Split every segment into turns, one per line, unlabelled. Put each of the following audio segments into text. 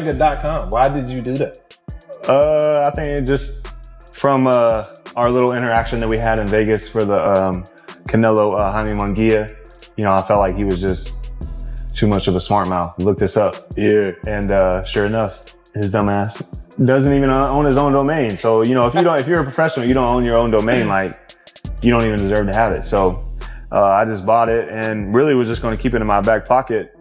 Berlanga.com. Why did you do that?
I think it just from our little interaction that we had in Vegas for the Canelo Jaime Munguia. You know, I felt like he was just too much of a smart mouth. Look this up.
Yeah.
And sure enough, his dumb ass doesn't even own his own domain. So, you know, if you're a professional, you don't own your own domain, like you don't even deserve to have it. So I just bought it and really was just going to keep it in my back pocket.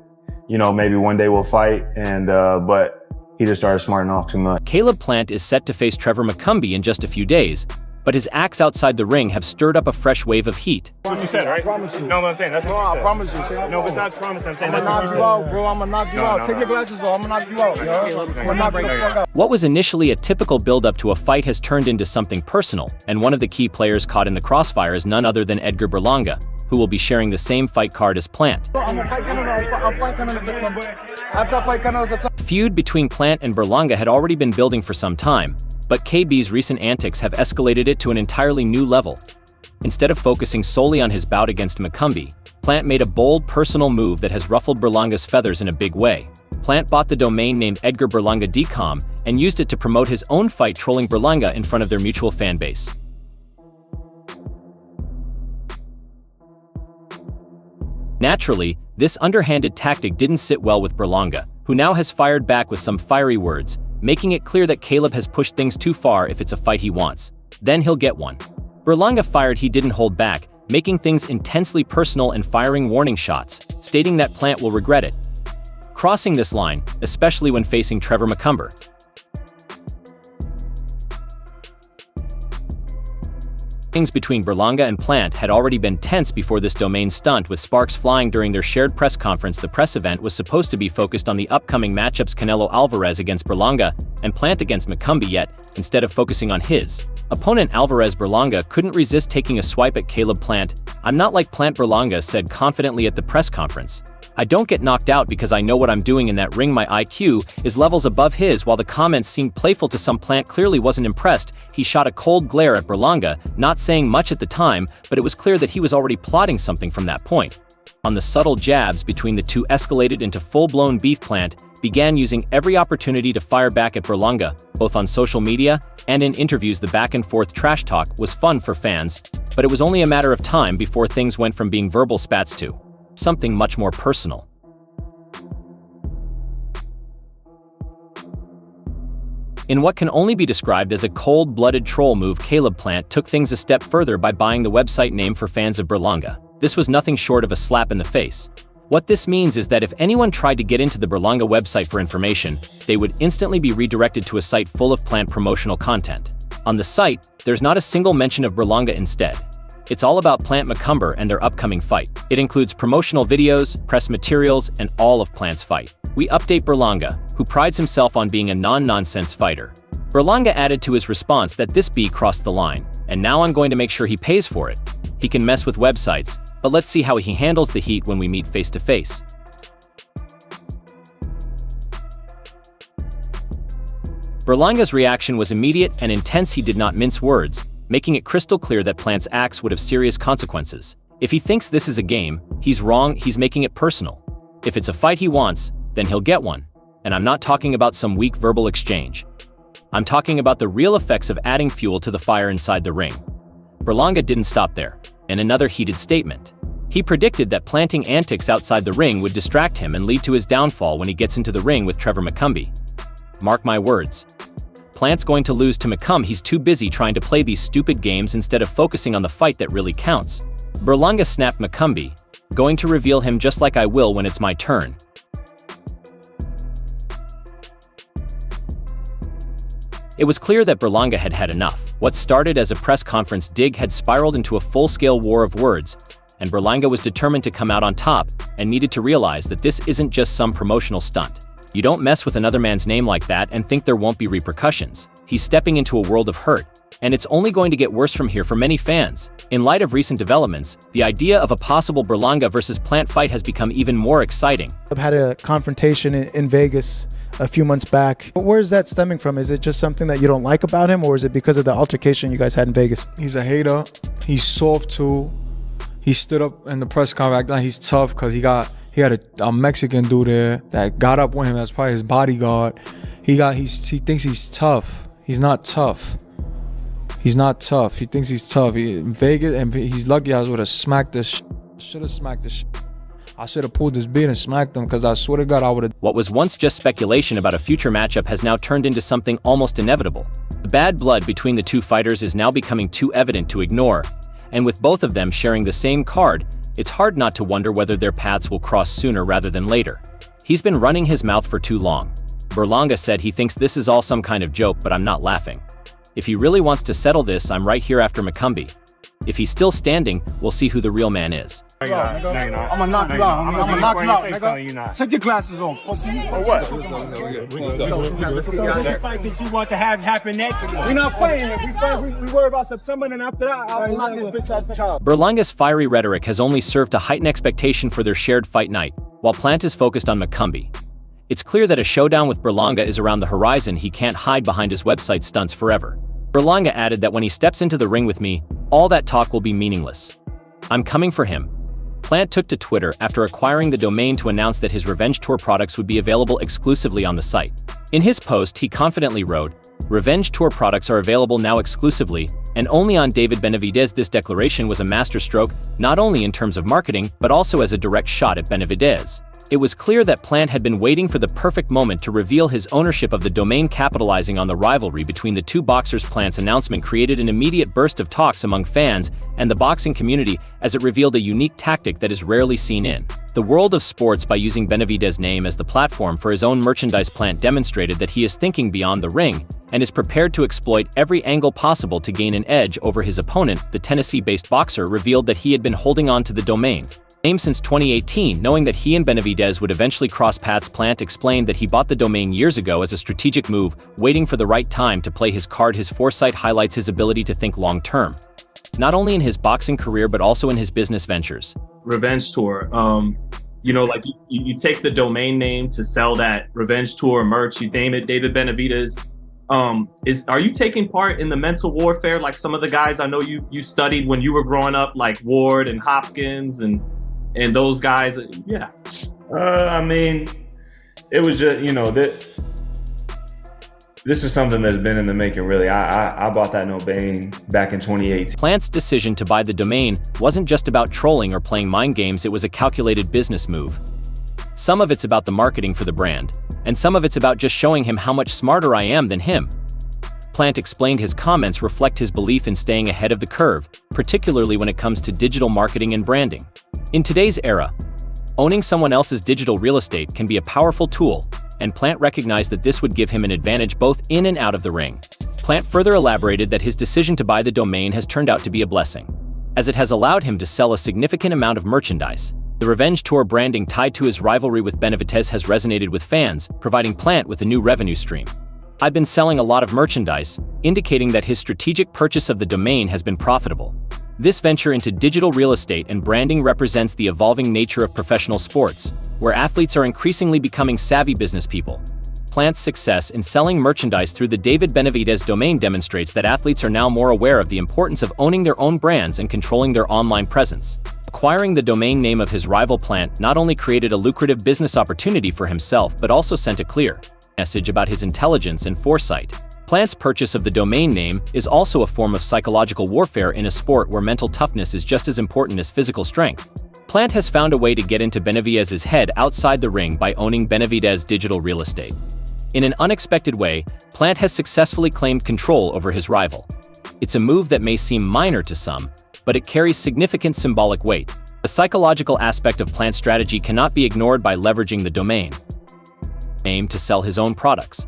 You know, maybe one day we'll fight, and but he just started smarting off too much.
Caleb Plant is set to face Trevor McCumbee in just a few days, but his acts outside the ring have stirred up a fresh wave of heat.
That's what you said, right? I promise you. No, but I'm saying that's what you said. I promise you. No, besides promise, I'm saying that's what you said. I'm gonna knock you out, bro. I'm gonna knock you out. Take your glasses off. I'm gonna knock you out, yo. I'm gonna knock you the fuck out.
What was initially a typical build-up to a fight has turned into something personal, and one of the key players caught in the crossfire is none other than Edgar Berlanga, who will be sharing the same fight card as Plant. The feud between Plant and Berlanga had already been building for some time, but KB's recent antics have escalated it to an entirely new level. Instead of focusing solely on his bout against McCumbee, Plant made a bold personal move that has ruffled Berlanga's feathers in a big way. Plant bought the domain named EdgarBerlanga.com and used it to promote his own fight, trolling Berlanga in front of their mutual fan base. Naturally, this underhanded tactic didn't sit well with Berlanga, who now has fired back with some fiery words, making it clear that Caleb has pushed things too far. If it's a fight he wants, then he'll get one. Berlanga fired. He didn't hold back, making things intensely personal and firing warning shots, stating that Plant will regret it, crossing this line, especially when facing Trevor McCumbee. Things between Berlanga and Plant had already been tense before this domain stunt, with sparks flying during their shared press conference. The press event was supposed to be focused on the upcoming matchups Canelo Alvarez against Berlanga and Plant against McCumbee, yet, instead of focusing on his opponent Alvarez, Berlanga couldn't resist taking a swipe at Caleb Plant. "I'm not like Plant," Berlanga said confidently at the press conference. "I don't get knocked out because I know what I'm doing in that ring. My IQ is levels above his." While the comments seemed playful to some, Plant clearly wasn't impressed. He shot a cold glare at Berlanga, not saying much at the time, but it was clear that he was already plotting something from that point. On the subtle jabs between the two escalated into full-blown beef. Plant began using every opportunity to fire back at Berlanga, both on social media and in interviews. The back-and-forth trash talk was fun for fans, but it was only a matter of time before things went from being verbal spats to something much more personal. In what can only be described as a cold-blooded troll move, Caleb Plant took things a step further by buying the website name for fans of Berlanga. This was nothing short of a slap in the face. What this means is that if anyone tried to get into the Berlanga website for information, they would instantly be redirected to a site full of Plant promotional content. On the site, there's not a single mention of Berlanga. Instead, it's all about Plant McCumbee and their upcoming fight. It includes promotional videos, press materials, and all of Plant's fight. We update Berlanga, who prides himself on being a non-nonsense fighter. Berlanga added to his response that this B crossed the line, and now I'm going to make sure he pays for it. He can mess with websites, but let's see how he handles the heat when we meet face to face. Berlanga's reaction was immediate and intense. He did not mince words, making it crystal clear that Plant's acts would have serious consequences. If he thinks this is a game, he's wrong. He's making it personal. If it's a fight he wants, then he'll get one. And I'm not talking about some weak verbal exchange. I'm talking about the real effects of adding fuel to the fire inside the ring. Berlanga didn't stop there. In another heated statement, he predicted that planting antics outside the ring would distract him and lead to his downfall when he gets into the ring with Trevor McCumbee. Mark my words. Plant's going to lose to McCumbee. He's too busy trying to play these stupid games instead of focusing on the fight that really counts. Berlanga snapped. "McCumbee, going to reveal him just like I will when it's my turn." It was clear that Berlanga had had enough. What started as a press conference dig had spiraled into a full-scale war of words, and Berlanga was determined to come out on top and needed to realize that this isn't just some promotional stunt. You don't mess with another man's name like that and think there won't be repercussions. He's stepping into a world of hurt, and it's only going to get worse from here for many fans. In light of recent developments, the idea of a possible Berlanga versus Plant fight has become even more exciting.
I've had a confrontation in Vegas a few months back. Where is that stemming from? Is it just something that you don't like about him, or is it because of the altercation you guys had in Vegas?
He's a hater. He's soft too. He stood up in the press conference acting like he's tough because he got He had a Mexican dude there that got up with him. That's probably his bodyguard. He thinks he's tough. He's not tough. He's not tough. He thinks he's tough. In Vegas, and he's lucky I would have smacked this. Should have smacked this. I should have pulled this beat and smacked him, because I swear to God I would have.
What was once just speculation about a future matchup has now turned into something almost inevitable. The bad blood between the two fighters is now becoming too evident to ignore, and with both of them sharing the same card, it's hard not to wonder whether their paths will cross sooner rather than later. He's been running his mouth for too long. Berlanga said he thinks this is all some kind of joke, but I'm not laughing. If he really wants to settle this, I'm right here after Macumbi. If he's still standing, we'll see who the real man is.
I'm gonna knock you out. I'm gonna knock you out, nigga. Take your glasses off. For what?
So this is a fight that you want to have happen next?
We're not playing it. We worry about September, and then after that, I'll knock this bitch out the child.
Berlanga's fiery rhetoric has only served to heighten expectation for their shared fight night, while Plant is focused on Macumbi. It's clear that a showdown with Berlanga is around the horizon. He can't hide behind his website stunts forever. Berlanga added that when he steps into the ring with me, all that talk will be meaningless. I'm coming for him. Plant took to Twitter after acquiring the domain to announce that his Revenge Tour products would be available exclusively on the site. In his post, he confidently wrote, "Revenge Tour products are available now exclusively, and only on David Benavidez." This declaration was a masterstroke, not only in terms of marketing, but also as a direct shot at Benavidez. It was clear that Plant had been waiting for the perfect moment to reveal his ownership of the domain, capitalizing on the rivalry between the two boxers. Plant's announcement created an immediate burst of talks among fans and the boxing community, as it revealed a unique tactic that is rarely seen in the world of sports. By using Benavidez's name as the platform for his own merchandise, Plant demonstrated that he is thinking beyond the ring and is prepared to exploit every angle possible to gain an edge over his opponent. The Tennessee-based boxer revealed that he had been holding on to the domain name since 2018, knowing that he and Benavidez would eventually cross paths. Plant explained that he bought the domain years ago as a strategic move, waiting for the right time to play his card. His foresight highlights his ability to think long-term, not only in his boxing career but also in his business ventures.
Revenge Tour, you know, like you take the domain name to sell that Revenge Tour merch, you name it David Benavidez. Are you taking part in the mental warfare like some of the guys I know you studied when you were growing up, like Ward and Hopkins and those guys? Yeah.
I mean, it was just, you know, this is something that's been in the making, really. I bought that domain back in 2018.
Plant's decision to buy the domain wasn't just about trolling or playing mind games. It was a calculated business move. Some of it's about the marketing for the brand, and some of it's about just showing him how much smarter I am than him. Plant explained his comments reflect his belief in staying ahead of the curve, particularly when it comes to digital marketing and branding. In today's era, owning someone else's digital real estate can be a powerful tool, and Plant recognized that this would give him an advantage both in and out of the ring. Plant further elaborated that his decision to buy the domain has turned out to be a blessing, as it has allowed him to sell a significant amount of merchandise. The Revenge Tour branding tied to his rivalry with Benavidez has resonated with fans, providing Plant with a new revenue stream. "I've been selling a lot of merchandise," indicating that his strategic purchase of the domain has been profitable. This venture into digital real estate and branding represents the evolving nature of professional sports, where athletes are increasingly becoming savvy business people. Plant's success in selling merchandise through the David Benavidez domain demonstrates that athletes are now more aware of the importance of owning their own brands and controlling their online presence. Acquiring the domain name of his rival, Plant not only created a lucrative business opportunity for himself but also sent a clear message about his intelligence and foresight. Plant's purchase of the domain name is also a form of psychological warfare in a sport where mental toughness is just as important as physical strength. Plant has found a way to get into Benavidez's head outside the ring by owning Benavidez's digital real estate. In an unexpected way, Plant has successfully claimed control over his rival. It's a move that may seem minor to some, but it carries significant symbolic weight. The psychological aspect of Plant's strategy cannot be ignored. By leveraging the domain name to sell his own products,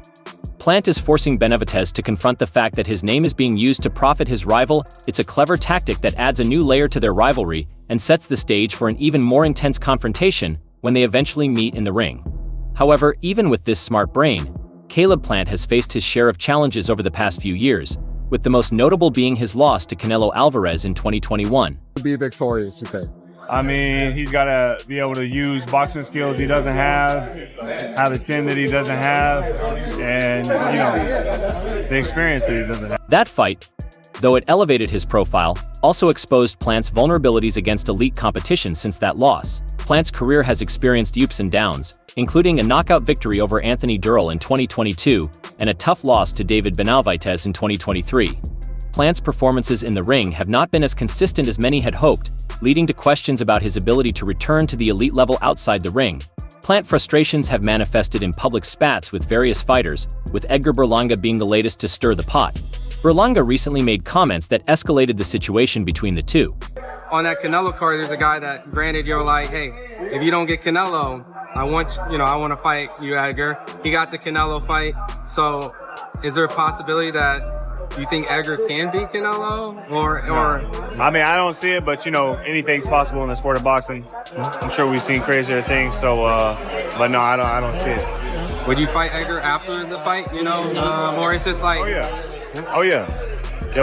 Plant is forcing Benavidez to confront the fact that his name is being used to profit his rival. It's a clever tactic that adds a new layer to their rivalry and sets the stage for an even more intense confrontation when they eventually meet in the ring. However, even with this smart brain, Caleb Plant has faced his share of challenges over the past few years, with the most notable being his loss to Canelo Alvarez in 2021.
To be victorious, you think?
I mean, he's got to be able to use boxing skills he doesn't have the chin that he doesn't have, and, you know, the experience that he doesn't have.
That fight, though it elevated his profile, also exposed Plant's vulnerabilities against elite competition. Since that loss, Plant's career has experienced ups and downs, including a knockout victory over Anthony Durrell in 2022 and a tough loss to David Benavidez in 2023. Plant's performances in the ring have not been as consistent as many had hoped, leading to questions about his ability to return to the elite level outside the ring. Plant frustrations have manifested in public spats with various fighters, with Edgar Berlanga being the latest to stir the pot. Berlanga recently made comments that escalated the situation between the two.
On that Canelo card, there's a guy that, granted, you're like, hey, if you don't get Canelo, I want to fight you, Edgar. He got the Canelo fight. So is there a possibility that you think Edgar can beat Canelo? Or
I mean, I don't see it, but anything's possible in the sport of boxing. I'm sure we've seen crazier things, so but no, I don't see it.
Would you fight Edgar after the fight, or it's just like...
Oh yeah,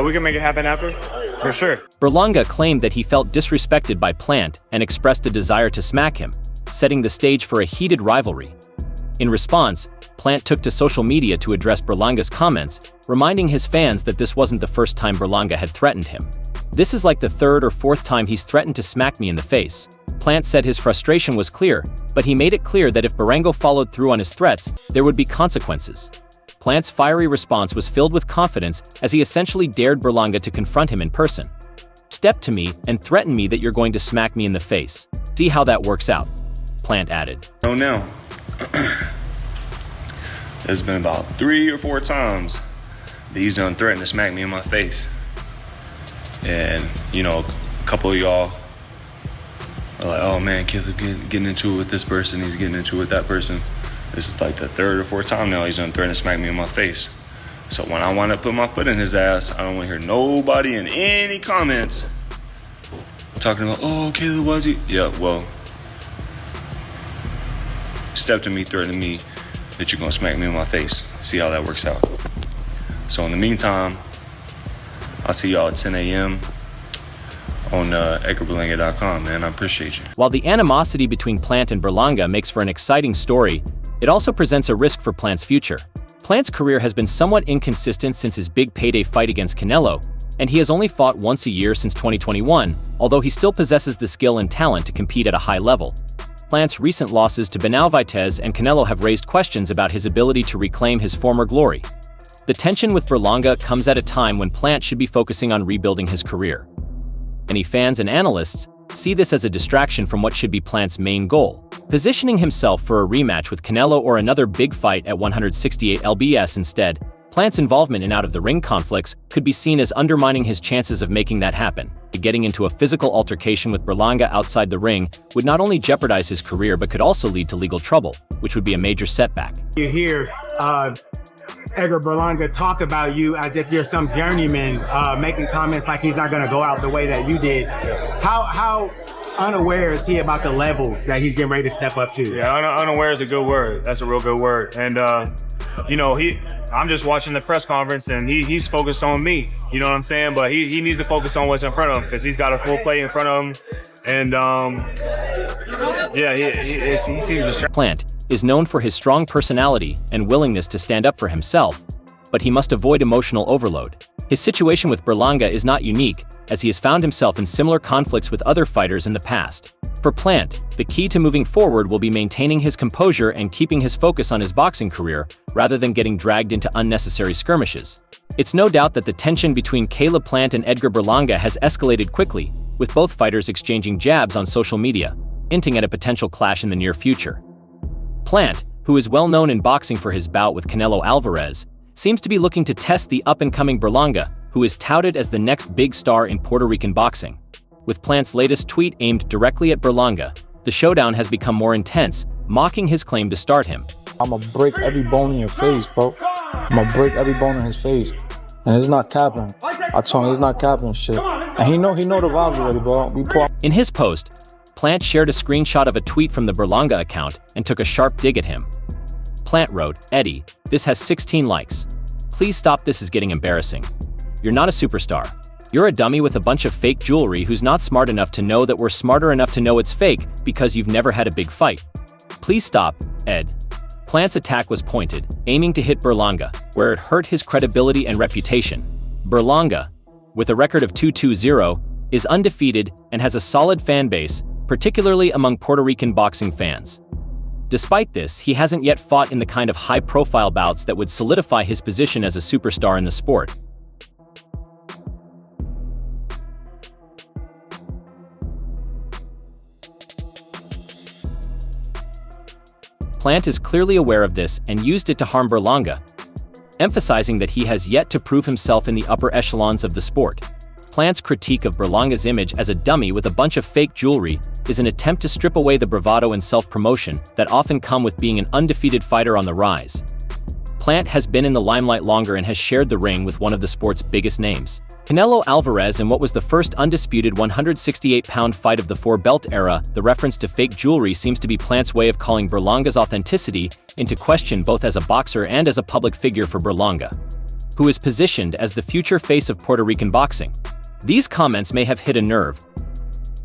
we can make it happen after, for sure.
Berlanga claimed that he felt disrespected by Plant and expressed a desire to smack him, setting the stage for a heated rivalry. In response, Plant took to social media to address Berlanga's comments, reminding his fans that this wasn't the first time Berlanga had threatened him. This is like the third or fourth time he's threatened to smack me in the face. Plant said his frustration was clear, but he made it clear that if Berlanga followed through on his threats, there would be consequences. Plant's fiery response was filled with confidence as he essentially dared Berlanga to confront him in person. "Step to me and threaten me that you're going to smack me in the face. See how that works out," Plant added.
Oh, no. There's been about 3 or 4 times that he's done threatened to smack me in my face. And, a couple of y'all are like, oh man, Killer getting into it with this person, he's getting into it with that person. This is like the 3rd or 4th time now he's done threatened to smack me in my face. So when I want to put my foot in his ass, I don't want to hear nobody in any comments talking about, oh, Caleb, was he? Yeah, well, step to me, threatening me that you're going to smack me in my face. See how that works out. So in the meantime, I'll see y'all at 10 a.m. on EdgarBerlanga.com, man. I appreciate you.
While the animosity between Plant and Berlanga makes for an exciting story, it also presents a risk for Plant's future. Plant's career has been somewhat inconsistent since his big payday fight against Canelo, and he has only fought once a year since 2021, although he still possesses the skill and talent to compete at a high level. Plant's recent losses to Benavidez and Canelo have raised questions about his ability to reclaim his former glory. The tension with Berlanga comes at a time when Plant should be focusing on rebuilding his career. Many fans and analysts see this as a distraction from what should be Plant's main goal, positioning himself for a rematch with Canelo or another big fight at 168 lbs instead. Plant's involvement in out-of-the-ring conflicts could be seen as undermining his chances of making that happen. Getting into a physical altercation with Berlanga outside the ring would not only jeopardize his career but could also lead to legal trouble, which would be a major setback.
You hear Edgar Berlanga talk about you as if you're some journeyman, making comments like he's not going to go out the way that you did. How unaware is he about the levels that he's getting ready to step up to?
Yeah, unaware is a good word. That's a real good word. And I'm just watching the press conference and he's focused on me. You know what I'm saying? But he needs to focus on what's in front of him because he's got a full plate in front of him. And he seems distracted.
Plant is known for his strong personality and willingness to stand up for himself, but he must avoid emotional overload. His situation with Berlanga is not unique, as he has found himself in similar conflicts with other fighters in the past. For Plant, the key to moving forward will be maintaining his composure and keeping his focus on his boxing career, rather than getting dragged into unnecessary skirmishes. It's no doubt that the tension between Caleb Plant and Edgar Berlanga has escalated quickly, with both fighters exchanging jabs on social media, hinting at a potential clash in the near future. Plant, who is well known in boxing for his bout with Canelo Alvarez, seems to be looking to test the up-and-coming Berlanga, who is touted as the next big star in Puerto Rican boxing. With Plant's latest tweet aimed directly at Berlanga, the showdown has become more intense, mocking his claim to start him.
I'ma break every bone in your face, bro. I'ma break every bone in his face. And it's not capping. I told him it's not capping shit. And he know the vibes already, bro.
In his post, Plant shared a screenshot of a tweet from the Berlanga account and took a sharp dig at him. Plant wrote, "Eddie, this has 16 likes. Please stop, this is getting embarrassing. You're not a superstar. You're a dummy with a bunch of fake jewelry who's not smart enough to know that we're smarter enough to know it's fake because you've never had a big fight. Please stop, Ed." Plant's attack was pointed, aiming to hit Berlanga, where it hurt his credibility and reputation. Berlanga, with a record of 2-2-0, is undefeated and has a solid fan base, particularly among Puerto Rican boxing fans. Despite this, he hasn't yet fought in the kind of high-profile bouts that would solidify his position as a superstar in the sport. Plant is clearly aware of this and used it to harm Berlanga, emphasizing that he has yet to prove himself in the upper echelons of the sport. Plant's critique of Berlanga's image as a dummy with a bunch of fake jewelry is an attempt to strip away the bravado and self-promotion that often come with being an undefeated fighter on the rise. Plant has been in the limelight longer and has shared the ring with one of the sport's biggest names, Canelo Alvarez, in what was the first undisputed 168-pound fight of the four-belt era. The reference to fake jewelry seems to be Plant's way of calling Berlanga's authenticity into question both as a boxer and as a public figure for Berlanga, who is positioned as the future face of Puerto Rican boxing. These comments may have hit a nerve.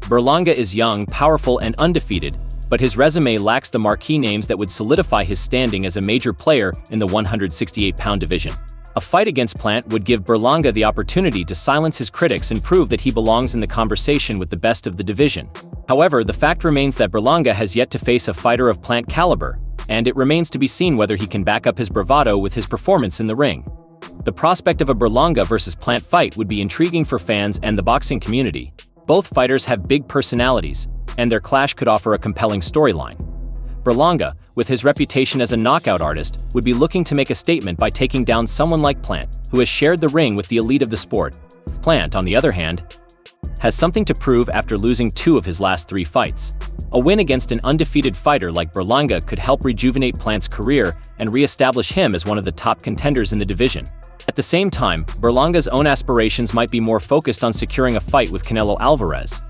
Berlanga is young, powerful, and undefeated, but his resume lacks the marquee names that would solidify his standing as a major player in the 168-pound division. A fight against Plant would give Berlanga the opportunity to silence his critics and prove that he belongs in the conversation with the best of the division. However, the fact remains that Berlanga has yet to face a fighter of Plant caliber, and it remains to be seen whether he can back up his bravado with his performance in the ring. The prospect of a Berlanga versus Plant fight would be intriguing for fans and the boxing community. Both fighters have big personalities, and their clash could offer a compelling storyline. Berlanga, with his reputation as a knockout artist, would be looking to make a statement by taking down someone like Plant, who has shared the ring with the elite of the sport. Plant, on the other hand, has something to prove after losing 2 of his last 3 fights. A win against an undefeated fighter like Berlanga could help rejuvenate Plant's career and re-establish him as one of the top contenders in the division. At the same time, Berlanga's own aspirations might be more focused on securing a fight with Canelo Alvarez.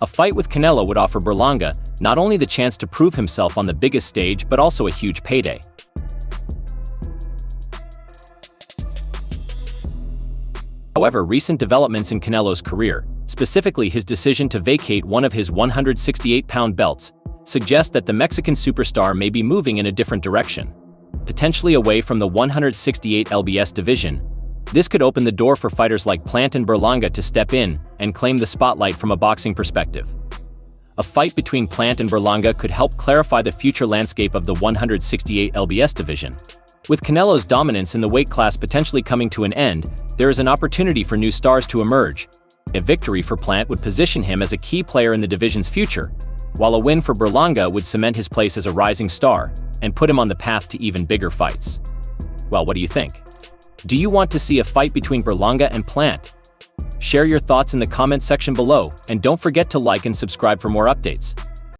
A fight with Canelo would offer Berlanga not only the chance to prove himself on the biggest stage, but also a huge payday. However, recent developments in Canelo's career, specifically his decision to vacate one of his 168-pound belts, suggest that the Mexican superstar may be moving in a different direction, potentially away from the 168 LBS division. This could open the door for fighters like Plant and Berlanga to step in and claim the spotlight from a boxing perspective. A fight between Plant and Berlanga could help clarify the future landscape of the 168 LBS division. With Canelo's dominance in the weight class potentially coming to an end, there is an opportunity for new stars to emerge. A victory for Plant would position him as a key player in the division's future, while a win for Berlanga would cement his place as a rising star and put him on the path to even bigger fights. Well, what do you think? Do you want to see a fight between Berlanga and Plant? Share your thoughts in the comment section below, and don't forget to like and subscribe for more updates.